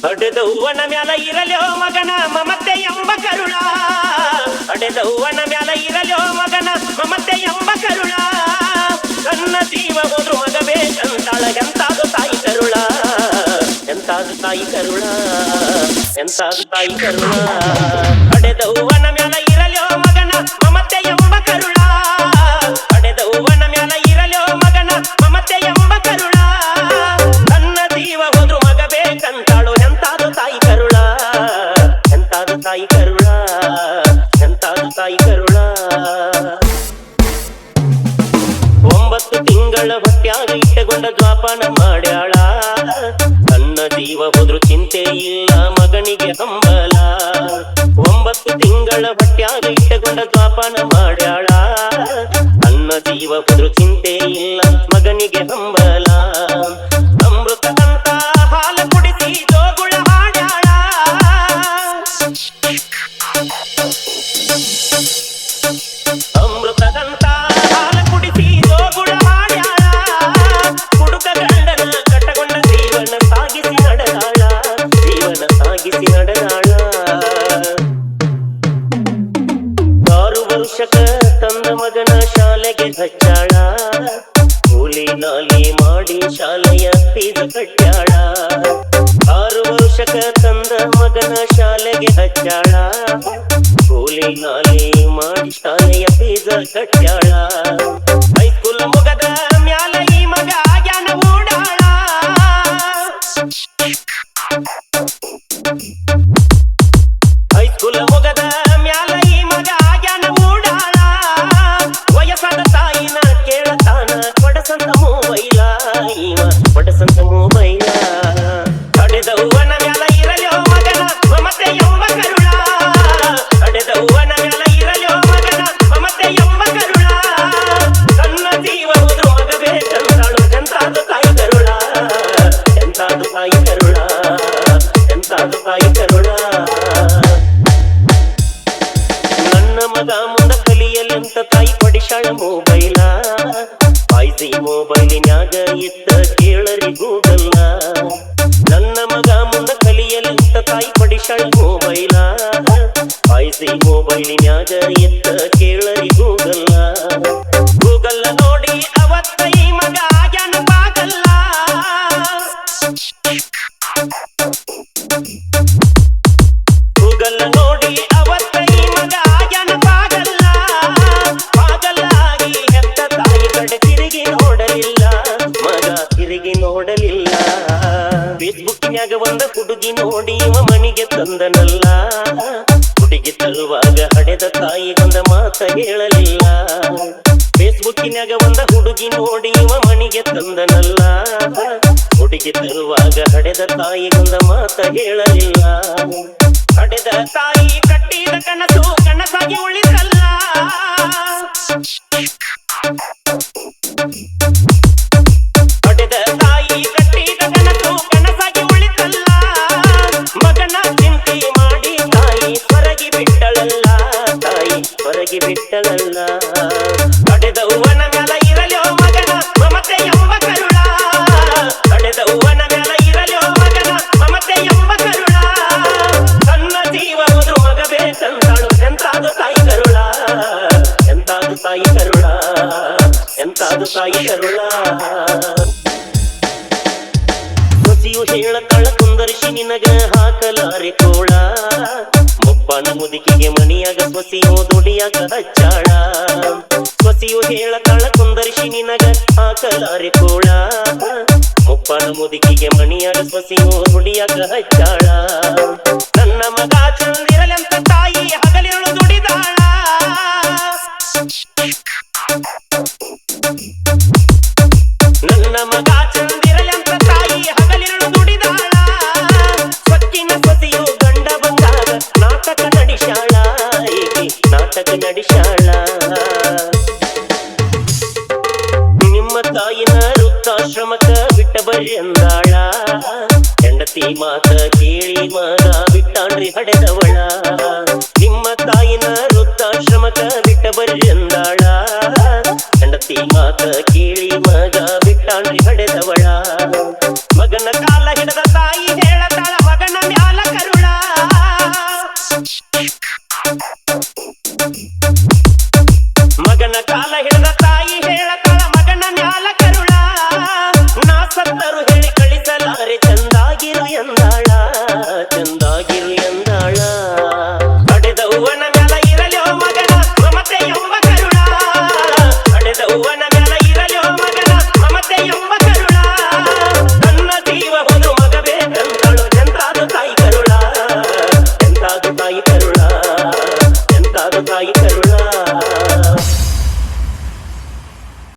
ಹಡೆದವ್ವನ ಮ್ಯಾಲ ಇರಲ್ಯೋ ಮಗನ ಮಮತೆ ಎಂಬ ಕರುಣ, ಹಡೆದವ್ವನ ಮ್ಯಾಲ ಇರಲ್ಯೋ ಮಗನ ಮಮತೆ ಎಂಬ ಕರುಣ. ನನ್ನ ಜೀವ ಹೋದ್ರು ಮಗ ಬೇಕಂತಾಳ ಎಂತಾದು ತಾಯಿ ಕರುಳ, ಎಂತಾದು ತಾಯಿ ಕರುಳ, ಎಂತಾದು ತಾಯಿ ಕರುಳ. ಹಡೆದವ್ವನ ಮ್ಯಾಲ ಇರಲ್ಯೋ ಮಗನ ಮಮತೆ ಎಂಬ ಕರುಣ, ಹಡೆದವ್ವನ ಮ್ಯಾಲ ಇರಲ್ಯೋ ಮಗನ ಮಮತೆ ಎಂಬ ಕರುಣ. ನನ್ನ ಜೀವ ಹೋದ್ರು ಮಗ ಬೇಕಂತಾಳು ಎಂತಾದು ತಾಯಿ ಕರುಳ, ಎಂತಾದು ತಾಯಿ ಕರುಳ, ಎಂತಾದು ತಾಯಿ ಕರುಳ. 9 ತಿಂಗಳ ಹೊಟ್ಯಾಗ ಇಟ್ಟುಕೊಂಡ ಜ್ವಾಪಾನ ಮಾಡ್ಯಾಳ, ನನ್ನ ಜೀವ ಹೋದ್ರು ಚಿಂತೆ ಇಲ್ಲ ಮಗನಿಗೆ ಹಂಬಲ. 9 ತಿಂಗಳ ಹೊಟ್ಯಾಗ ಇಟ್ಟುಕೊಂಡ ಜ್ವಾಪಾನ ಮಾಡ್ಯಾಳ, ನನ್ನ ಜೀವ ಹೋದ್ರು ಚಿಂತೆ ಇಲ್ಲ ಮಗನಿಗೆ ಹಂಬಲ. ಅಮೃತದಂತ ಹಾಲ ಕುಡಿಸಿ ಜೋಗುಳ ಹಾಡ್ಯಾಳ, ಅಮೃತದಂತ ಹಾಲ ಕುಡಿಸಿ ಜೋಗುಳ ಹಾಡ್ಯಾಳ. ಹುಡುಗ ಗಂಡನ ಕಟ್ಟಗೊಂಡ ಜೀವನ ಸಾಗಿಸಿ ನಡೆದಾಳ, ಜೀವನ ಸಾಗಿಸಿ ನಡೆದಾಳ. 6 ವರ್ಷಕ ತಂದ ಮಗನ ಶಾಲೆಗೆ ಹಚ್ಚಾಳ, ಕೂಲಿ ನಾಲಿ ಮಾಡಿ ಶಾಲೆಯ ಫೀಸ್ ಕಟ್ಟ್ಯಾಳ. 6 ವರ್ಷಕ ತಂದ ಮಗನ ಶಾಲೆಗೆ ಹಚ್ಚಾಳ, ಕೂಲಿ ನಾಲಿ ಮಾಡಿ ಶಾಲೆಯ ಫೀಸ್ ಕಟ್ಟ್ಯಾಳ. ಹೈಸ್ಕೂಲ್ ಮುಗದ ಮ್ಯಾಲ ಈ ಮಗ ಆಗ್ಯಾನ ಓಡಾಳ, ಹೈಸ್ಕೂಲ್ ಮುಗದ ಮ್ಯಾಲ ಈ ಮಗ ಆಗ್ಯಾನ ಓಡಾಳ. ವಯಸ್ಸಾದ ತಾಯಿನ ಕೇಳತಾನ ಕೊಡಸಂತ ಮೊಬೈಲ, ಇವ ಕೊಡಸಂತ ಮೊಬೈಲ. ಹಡೆದವ್ವನ ಮ್ಯಾಲ ಇರಲ್ಯೋ ಮಗನ ಮಮತೆ ಎಂಬ ಕರುಳ, ಹಡೆದವ್ವನ ಮ್ಯಾಲ ಇರಲ್ಯೋ ಮಗನ ಮಮತೆ ಎಂಬ ಕರುಳ. ತನ್ನ ಜೀವ ಹೋದ್ರು ಮಗ ಬೇಕಂತಾಳು ಎಂತಾದು ತಾಯಿ ಕರುಳ, ಎಂತಾದು ತಾಯಿ ಕರುಳ, ಎಂತಾದು ತಾಯಿ ಕರುಳ. ನನ್ನ ಮಗ ಮುಂದ ಕಲಿಯಲೆಂತ ತಾಯಿ ಪಡಿಶಾಳ ಮೊಬೈಲ, 5G ಮೊಬೈಲಿನ್ಯಾಗ ಇತ್ತ ಕೇಳರಿ ಗೂಗಲ್ಲ. ನನ್ನ ಮಗ ಮುಂದ ಕಲಿಯಲೆಂತ ತಾಯಿ ಪಡಿಶಾಳ ಮೊಬೈಲ, 5G ಮೊಬೈಲಿನ್ಯಾಗ ಇತ್ತ ಕೇಳರಿ ಗೂಗಲ್ಲ. ಗೂಗಲ್ಲ ನೋಡಿ ಅವತ್ತ ಈ ಮಗ ಆಗ್ಯಾನ ಪಾಗಲ್ಲ, ಗೂಗಲ್ಲ ನೋಡಿ ಅವತ್ತ ಈ ಮಗ ಆಗ್ಯಾನ ಪಾಗಲ್ಲ. ಪಾಗಲ್ಲಾಗಿ ಹೆತ್ತ ತಾಯಿ ಕಡೆ ತಿರುಗಿ ನೋಡಲಿಲ್ಲ, ಮಗ ತಿರುಗಿ ನೋಡಲಿಲ್ಲ. ಫೇಸ್ಬುಕ್ನ್ಯಾಗ ಒಂದ ಹುಡುಗಿ ನೋಡಿ ಇವ ಮನೆಗೆ ತಂದನಲ್ಲ, ಹುಡುಗಿ ತರುವಾಗ ಹಡೆದ ತಾಯಿಗೊಂದ ಮಾತ ಹೇಳಲಿಲ್ಲ. ಫೇಸ್ಬುಕ್ನ್ಯಾಗ ಒಂದ ಹುಡುಗಿ ನೋಡಿ ಇವ ಮನೆಗೆ ತಂದನಲ್ಲ, ಹುಡುಗಿ ತರುವಾಗ ಹಡೆದ ತಾಯಿಗೊಂದ ಮಾತ ಹೇಳಲಿಲ್ಲ. ಹಡೆದ ತಾಯಿ ಕಟ್ಟಿದ ಕನಸು ಕನಸಾಗಿ ಉಳಿತಲ್ಲ, ಹಡೆದ ತಾಯಿ ಕಟ್ಟಿದ ಕನಸು ಕನಸಾಗಿ ಉಳಿತಲ್ಲ. ಮಗನ ಚಿಂತೆ ಮಾಡಿ ತಾಯಿ ಹೊರಗಿ ಬಿಟ್ಟಳಲ್ಲ, ತಾಯಿ ಹೊರಗಿ ಬಿಟ್ಟಳಲ್ಲ. ಹಡೆದವ್ವನ ಮ್ಯಾಲ ಇರಲ್ಯೋ ಮಗನ ಮಮತೆ ಎಂಬ ಕರುಳ, ಹಡೆದವ್ವನ ಮ್ಯಾಲ ಇರಲ್ಯೋ ಮಗನ ಮಮತೆ ಎಂಬ ಕರುಳ. ತನ್ನ ಜೀವ ಹೋದ್ರು ಮಗ ಬೇಕಂತಾಳು ಎಂತಾದು ತಾಯಿ ಕರುಳ, ಎಂತಾದು ತಾಯಿ ಕರುಳ, ಎಂತಾದು ತಾಯಿ ಕರುಳ. ಸೊಸಿಯು ಹೇಳತಾಳ ಕುಂದರ್ಶಿ ನಿನಗ ಹಾಕಲಾರೆ ಕೋಳ, ಮುಪ್ಪನ ಮುದುಕಿಗೆ ಮಣಿಯಾಗ ಸೊಸಿಯು ದುಡಿಯಾಗ ಹಚ್ಚಾಳ. ಸೊಸಿಯು ಹೇಳತಾಳ ಕುಂದರ್ಶಿ ನಿನಗ ಹಾಕಲಾರೆ ಕೋಳ, ಮುಪ್ಪನ ಮುದುಕಿಗೆ ಮಣಿಯಾಗ ಸೊಸಿಯು ದುಡಿಯಾಗ ಹಚ್ಚಾಳ. ನನ್ನ ಮಗ ಚಂದಿರಲೆಂತ ತಾಯಿ ಹಗಲಿರುಳು ದುಡಿದಾಳ, ನನ್ನ ಮಗ ಚಂದಿರಲೆಂತ ತಾಯಿ ಹಗಲಿರುಳು ದುಡಿದಾಳ. ಸೊಕ್ಕಿನ ಸೊಸೆಯು ಗಂಡ ಬಂದಾಗ ನಾಟಕ ನಡೆಸಾಳ, ಏಕೆ ನಾಟಕ ನಡೆಸಾಳ. ನಿಮ್ಮ ತಾಯಿನ ವೃದ್ಧಾಶ್ರಮಕ್ಕ ಬಿಟ್ಟ ಬರ್ರಿ ಅಂದಾಳ, ಹೆಂಡತಿ ಮಾತ ಕೇಳಿ ಮಗ ಬಿಟ್ಟಾಣ್ರಿ ಹಡೆದವಳ. ನಿಮ್ಮ ತಾಯಿನ ವೃದ್ಧಾಶ್ರಮಕ್ಕ ಬಿಟ್ಟ ಬರ್ರಿ ಅಂದಾಳ, ಹೆಂಡತಿ ಮಾತ ಕೇಳಿ ಮಗ ಬಿಟ್ಟಾಣ್ರಿ ಹಡೆದವಳ. ಮಗನ ಕಾಲ ಹಿಡದ ತಾಯಿ ಹೇಳತಾಳ ಮಗನ ಕಲ್ಲ ಹಿಡಿದ